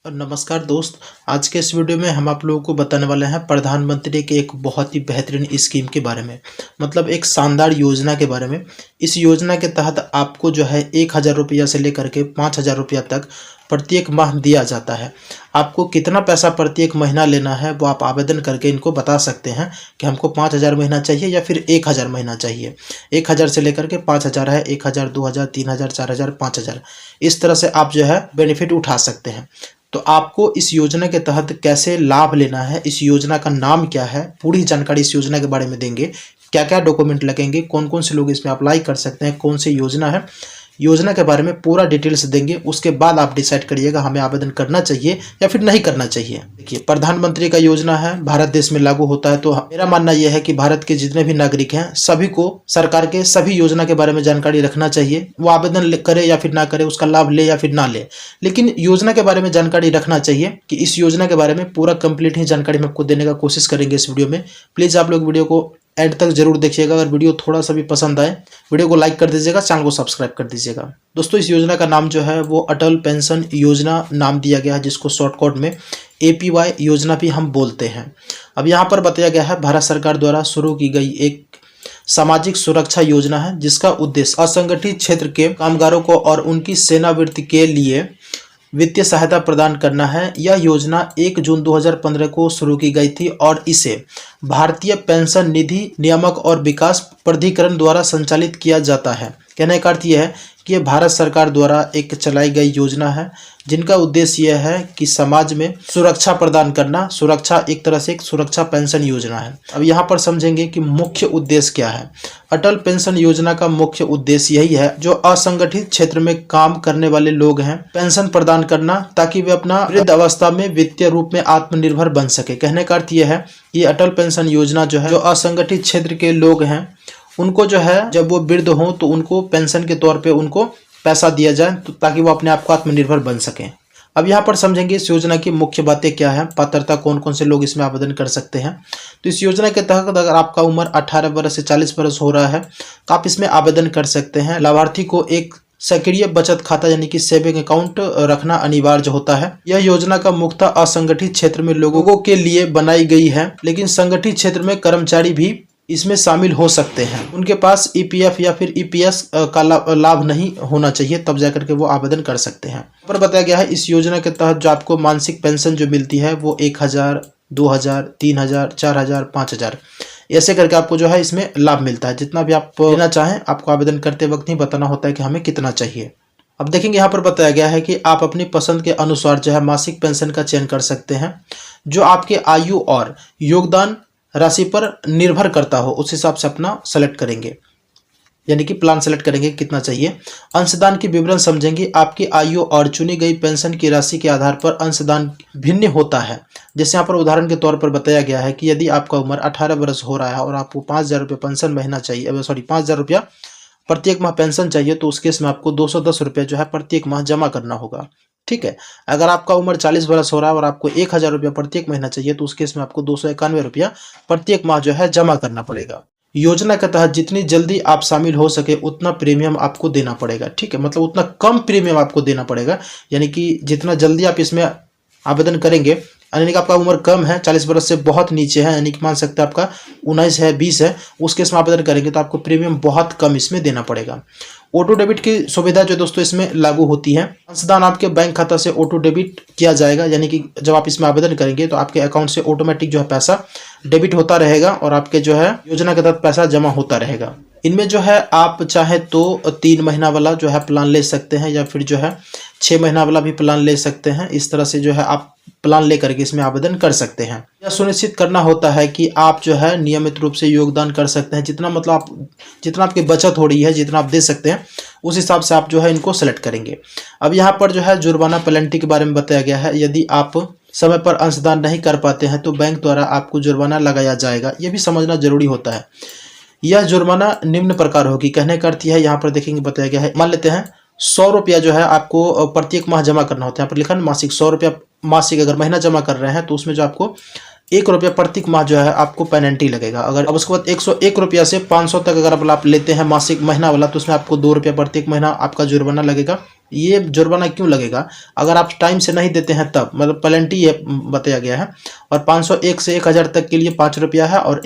नमस्कार दोस्त। आज के इस वीडियो में हम आप लोगों को बताने वाले हैं प्रधानमंत्री के एक बहुत ही बेहतरीन स्कीम के बारे में, मतलब एक शानदार योजना के बारे में। इस योजना के तहत आपको जो है 1,000 रुपया से लेकर के 5,000 रुपया तक प्रत्येक माह दिया जाता है। आपको कितना पैसा प्रत्येक महीना लेना है वो आप आवेदन करके इनको बता सकते हैं कि हमको 5,000 महीना चाहिए या फिर 1,000 महीना चाहिए। 1,000 से लेकर के 5,000 है, 1,000, 2,000, 3,000, 4,000, 5,000, इस तरह से आप जो है बेनिफिट उठा सकते हैं। तो आपको इस योजना के तहत कैसे लाभ लेना है, इस योजना का नाम क्या है, पूरी जानकारी इस योजना के बारे में देंगे। क्या क्या डॉक्यूमेंट लगेंगे, कौन कौन से लोग इसमें अप्लाई कर सकते हैं, कौन सी योजना है, योजना के बारे में पूरा डिटेल्स देंगे। उसके बाद आप डिसाइड करिएगा हमें आवेदन करना चाहिए या फिर नहीं करना चाहिए। देखिए, प्रधानमंत्री का योजना है, भारत देश में लागू होता है, तो मेरा मानना यह है कि भारत के जितने भी नागरिक हैं सभी को सरकार के सभी योजना के बारे में जानकारी रखना चाहिए। वो आवेदन करे या फिर ना करे, उसका लाभ ले या फिर ना ले, लेकिन योजना के बारे में जानकारी रखना चाहिए। कि इस योजना के बारे में पूरा कंप्लीट ही जानकारी हम आपको देने का कोशिश करेंगे इस वीडियो में। प्लीज़ आप लोग वीडियो को एंड तक जरूर देखिएगा। अगर वीडियो थोड़ा सा भी पसंद आए वीडियो को लाइक कर दीजिएगा, चैनल को सब्सक्राइब कर दीजिएगा। दोस्तों, इस योजना का नाम जो है वो अटल पेंशन योजना नाम दिया गया है, जिसको शॉर्टकट में APY योजना भी हम बोलते हैं। अब यहाँ पर बताया गया है भारत सरकार द्वारा शुरू की गई एक सामाजिक सुरक्षा योजना है, जिसका उद्देश्य असंगठित क्षेत्र के कामगारों को और उनकी सेवानिवृत्ति के लिए वित्तीय सहायता प्रदान करना है। यह योजना 1 जून 2015 को शुरू की गई थी और इसे भारतीय पेंशन निधि नियामक और विकास प्राधिकरण द्वारा संचालित किया जाता है। कहने का अर्थ यह है कि यह भारत सरकार द्वारा एक चलाई गई योजना है, जिनका उद्देश्य यह है कि समाज में सुरक्षा प्रदान करना। सुरक्षा एक तरह से एक सुरक्षा पेंशन योजना है। अब यहाँ पर समझेंगे कि मुख्य उद्देश्य क्या है। अटल पेंशन योजना का मुख्य उद्देश्य यही है, जो असंगठित क्षेत्र में काम करने वाले लोग हैं, पेंशन प्रदान करना, ताकि वे अपना वृद्ध अवस्था में वित्तीय रूप में आत्मनिर्भर बन सके। कहने का अर्थ यह है कि अटल पेंशन योजना जो है, जो असंगठित क्षेत्र के लोग हैं उनको जो है जब वो वृद्ध हों तो उनको पेंशन के तौर पे उनको पैसा दिया जाए, तो ताकि वो अपने आप को आत्मनिर्भर बन सकें। अब यहाँ पर समझेंगे इस योजना की मुख्य बातें क्या है, पात्रता कौन कौन से लोग इसमें आवेदन कर सकते हैं। तो इस योजना के तहत अगर आपका उम्र 18 वर्ष से 40 वर्ष हो रहा है तो आप इसमें आवेदन कर सकते हैं। लाभार्थी को एक सक्रिय बचत खाता यानी कि सेविंग अकाउंट रखना अनिवार्य होता है। यह योजना का मुख्यतः असंगठित क्षेत्र में लोगों के लिए बनाई गई है, लेकिन संगठित क्षेत्र में कर्मचारी भी इसमें शामिल हो सकते हैं। उनके पास EPF या फिर EPS का लाभ नहीं होना चाहिए, तब जाकर के वो आवेदन कर सकते हैं। पर बताया गया है इस योजना के तहत जो आपको मासिक पेंशन जो मिलती है वो 1,000, 2,000, 3,000, 4,000, 5,000 ऐसे करके आपको जो है इसमें लाभ मिलता है। जितना भी आप लेना चाहें आपको आवेदन करते वक्त ही बताना होता है कि हमें कितना चाहिए। अब देखेंगे यहाँ पर बताया गया है कि आप अपनी पसंद के अनुसार जो है मासिक पेंशन का चयन कर सकते हैं, जो आपके आयु और योगदान राशि पर निर्भर करता हो, उस हिसाब से अपना सेलेक्ट करेंगे, यानी कि प्लान सेलेक्ट करेंगे कितना चाहिए। अंशदान की विवरण समझेंगे। आपकी आयु और चुनी गई पेंशन की राशि के आधार पर अंशदान भिन्न होता है। जैसे यहाँ पर उदाहरण के तौर पर बताया गया है कि यदि आपका उम्र 18 वर्ष हो रहा है और आपको 5,000 रुपये पेंशन महीना चाहिए, 5,000 रुपया प्रत्येक माह पेंशन चाहिए, तो उस केस में आपको 210 रुपये जो है प्रत्येक माह जमा करना होगा। ठीक है। अगर आपका उम्र 40 वर्ष हो रहा है और आपको 1,000 रुपया प्रत्येक महीना चाहिए, तो उस केस में आपको 291 रुपया प्रत्येक माह जो है जमा करना पड़ेगा। योजना के तहत जितनी जल्दी आप शामिल हो सके उतना प्रीमियम आपको देना पड़ेगा। ठीक है, मतलब उतना कम प्रीमियम आपको देना पड़ेगा, यानी कि जितना जल्दी आप इसमें आवेदन करेंगे, यानी कि आपका उम्र कम है, 40 वर्ष से बहुत नीचे है, यानी कि मान सकते हैं आपका 19 है, 20 है, उस केस में आवेदन करेंगे तो आपको प्रीमियम बहुत कम इसमें देना पड़ेगा। ऑटो डेबिट की सुविधा जो दोस्तों इसमें लागू होती है। अंशदान आपके बैंक खाता से ऑटो डेबिट किया जाएगा, यानी कि जब आप इसमें आवेदन करेंगे तो आपके अकाउंट से ऑटोमेटिक जो है पैसा डेबिट होता रहेगा और आपके जो है योजना के तहत पैसा जमा होता रहेगा। इनमें जो है आप चाहे तो 3 महीना वाला जो है प्लान ले सकते हैं या फिर जो है 6 महीना वाला भी प्लान ले सकते हैं। इस तरह से जो है आप प्लान लेकर के इसमें आवेदन कर सकते हैं। यह सुनिश्चित करना होता है कि आप जो है नियमित रूप से योगदान कर सकते हैं, जितना मतलब आप जितना आपकी बचत हो रही है, जितना आप दे सकते हैं, उस हिसाब से आप जो है इनको सेलेक्ट करेंगे। अब यहाँ पर जो है जुर्माना पेनल्टी के बारे में बताया गया है। यदि आप समय पर अंशदान नहीं कर पाते हैं तो बैंक द्वारा आपको जुर्माना लगाया जाएगा। यह भी समझना जरूरी होता है। यह जुर्माना निम्न प्रकार होगी। कहने का अर्थ यह है, यहाँ पर देखेंगे बताया गया है, मान लेते हैं 100 रुपया जो है आपको प्रत्येक माह जमा करना होता है। यहाँ पर लिखा है मासिक 100 रुपया मासिक। अगर महीना जमा कर रहे हैं तो उसमें जो आपको 1 रुपया प्रत्येक माह जो है आपको पेनल्टी लगेगा। अगर अब उसके बाद 101 रुपया से 500 तक अगर आप लेते हैं मासिक महीना वाला, तो उसमें आपको 2 रुपया प्रत्येक महीना आपका जुर्माना लगेगा। ये जुर्माना क्यों लगेगा? अगर आप टाइम से नहीं देते हैं तब, मतलब पेनल्टी ये बताया गया है। और 501 से 1000 तक के लिए 5 रुपया है, और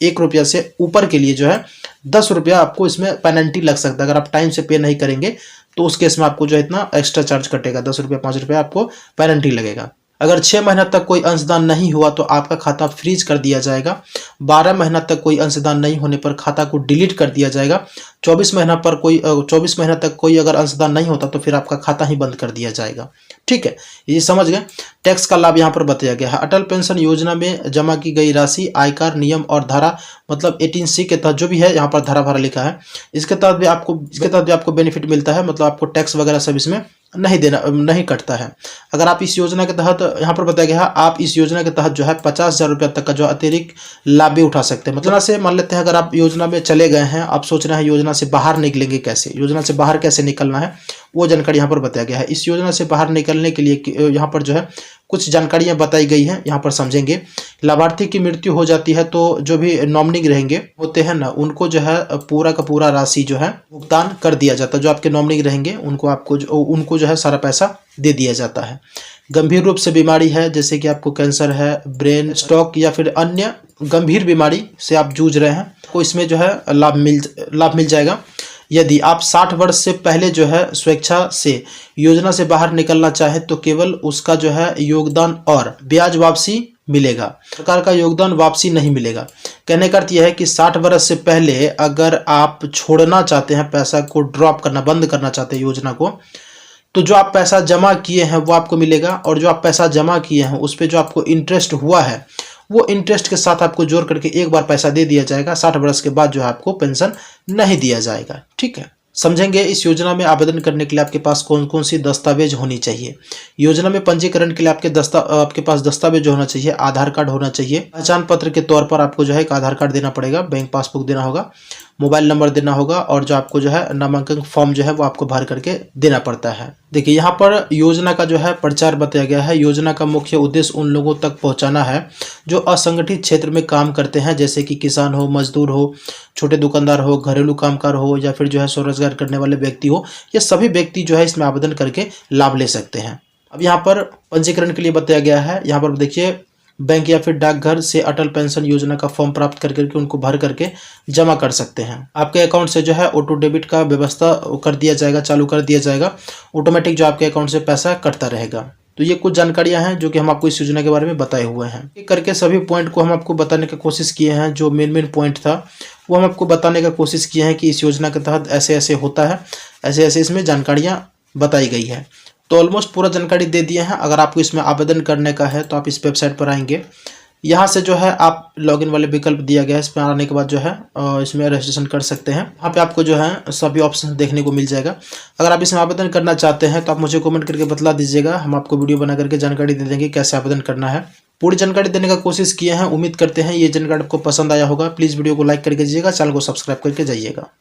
1 रुपया से ऊपर के लिए जो है 10 रुपया आपको इसमें पेनल्टी लग सकता है। अगर आप टाइम से पे नहीं करेंगे तो उस केस में आपको जो है इतना एक्स्ट्रा चार्ज कटेगा, 10 रुपया 5 रुपया आपको पेनल्टी लगेगा। अगर 6 महीना तक कोई अंशदान नहीं हुआ तो आपका खाता फ्रीज कर दिया जाएगा। 12 महीना तक कोई अंशदान नहीं होने पर खाता को डिलीट कर दिया जाएगा। 24 महीना तक कोई अगर अंशदान नहीं होता तो फिर आपका खाता ही बंद कर दिया जाएगा। ठीक है, ये समझ गए। टैक्स का लाभ यहाँ पर बताया गया है। अटल पेंशन योजना में जमा की गई राशि आयकर नियम और धारा मतलब 18C के तहत जो भी है, यहाँ पर धारा भरा लिखा है, इसके तहत भी आपको बेनिफिट मिलता है। मतलब आपको टैक्स वगैरह सब इसमें नहीं कटता है। अगर आप इस योजना के तहत, यहाँ पर बताया गया है, आप इस योजना के तहत जो है 50,000 रुपया तक का जो अतिरिक्त लाभ भी उठा सकते हैं। मतलब से मान लेते हैं अगर आप योजना में चले गए हैं, आप सोच रहे हैं योजना से बाहर निकलेंगे कैसे, योजना से बाहर कैसे निकलना है, वो जानकारी यहाँ पर बताया गया है। इस योजना से बाहर निकलने के लिए यहाँ पर जो है कुछ जानकारियां बताई गई हैं, यहाँ पर समझेंगे। लाभार्थी की मृत्यु हो जाती है तो जो भी नॉमिनी रहेंगे होते हैं ना, उनको जो है पूरा का पूरा राशि जो है भुगतान कर दिया जाता है। जो आपके नॉमिनी रहेंगे उनको जो है सारा पैसा दे दिया जाता है। गंभीर रूप से बीमारी है, जैसे कि आपको कैंसर है, ब्रेन स्ट्रोक या फिर अन्य गंभीर बीमारी से आप जूझ रहे हैं, तो इसमें जो है लाभ मिल जाएगा। यदि आप 60 वर्ष से पहले जो है स्वेच्छा से योजना से बाहर निकलना चाहे तो केवल उसका जो है योगदान और ब्याज वापसी मिलेगा, सरकार का योगदान वापसी नहीं मिलेगा। कहने का अर्थ यह है कि 60 वर्ष से पहले अगर आप छोड़ना चाहते हैं, पैसा को ड्रॉप करना बंद करना चाहते हैं योजना को, तो जो आप पैसा जमा किए हैं वो आपको मिलेगा, और जो आप पैसा जमा किए हैं उस पर जो आपको इंटरेस्ट हुआ है वो इंटरेस्ट के साथ आपको जोड़ करके एक बार पैसा दे दिया जाएगा। 60 वर्ष के बाद जो है आपको पेंशन नहीं दिया जाएगा। ठीक है, समझेंगे। इस योजना में आवेदन करने के लिए आपके पास कौन कौन सी दस्तावेज होनी चाहिए। योजना में पंजीकरण के लिए आपके पास दस्तावेज होना चाहिए। आधार कार्ड होना चाहिए, पहचान पत्र के तौर पर आपको जो है एक आधार कार्ड देना पड़ेगा, बैंक पासबुक देना होगा, मोबाइल नंबर देना होगा, और जो आपको जो है नामांकन फॉर्म जो है वो आपको भर करके देना पड़ता है। देखिए यहाँ पर योजना का जो है प्रचार बताया गया है। योजना का मुख्य उद्देश्य उन लोगों तक पहुँचाना है जो असंगठित क्षेत्र में काम करते हैं, जैसे कि किसान हो, मजदूर हो, छोटे दुकानदार हो, घरेलू कामगार हो, या फिर जो है स्वरोजगार करने वाले व्यक्ति हो। ये सभी व्यक्ति जो है इसमें आवेदन करके लाभ ले सकते हैं। अब यहाँ पर पंजीकरण के लिए बताया गया है। यहाँ पर देखिए, बैंक या फिर डाकघर से अटल पेंशन योजना का फॉर्म प्राप्त कर करके उनको भर करके जमा कर सकते हैं। आपके अकाउंट से जो है ऑटो डेबिट का व्यवस्था कर दिया जाएगा, चालू कर दिया जाएगा। ऑटोमेटिक जो आपके अकाउंट से पैसा कटता रहेगा। तो ये कुछ जानकारियां हैं जो कि हम आपको इस योजना के बारे में बताए हुए हैं। एक करके सभी पॉइंट को हम आपको बताने की कोशिश किए हैं। जो मेन पॉइंट था वो हम आपको बताने का कोशिश किए हैं कि इस योजना के तहत ऐसे ऐसे होता है, ऐसे ऐसे इसमें जानकारियाँ बताई गई है। तो ऑलमोस्ट पूरा जानकारी दे दिए हैं। अगर आपको इसमें आवेदन करने का है तो आप इस वेबसाइट पर आएंगे। यहाँ से जो है आप लॉगिन वाले विकल्प दिया गया है, इस पर आने के बाद जो है इसमें रजिस्ट्रेशन कर सकते हैं। यहाँ पे आपको जो है सभी ऑप्शन देखने को मिल जाएगा। अगर आप इसमें आवेदन करना चाहते हैं तो आप मुझे कमेंट करके बतला दीजिएगा, हम आपको वीडियो बना करके जानकारी दे देंगे कैसे आवेदन करना है। पूरी जानकारी देने का कोशिश किए हैं। उम्मीद करते हैं ये जानकारी आपको पसंद आया होगा। प्लीज़ वीडियो को लाइक करके दीजिएगा, चैनल को सब्सक्राइब करके जाइएगा।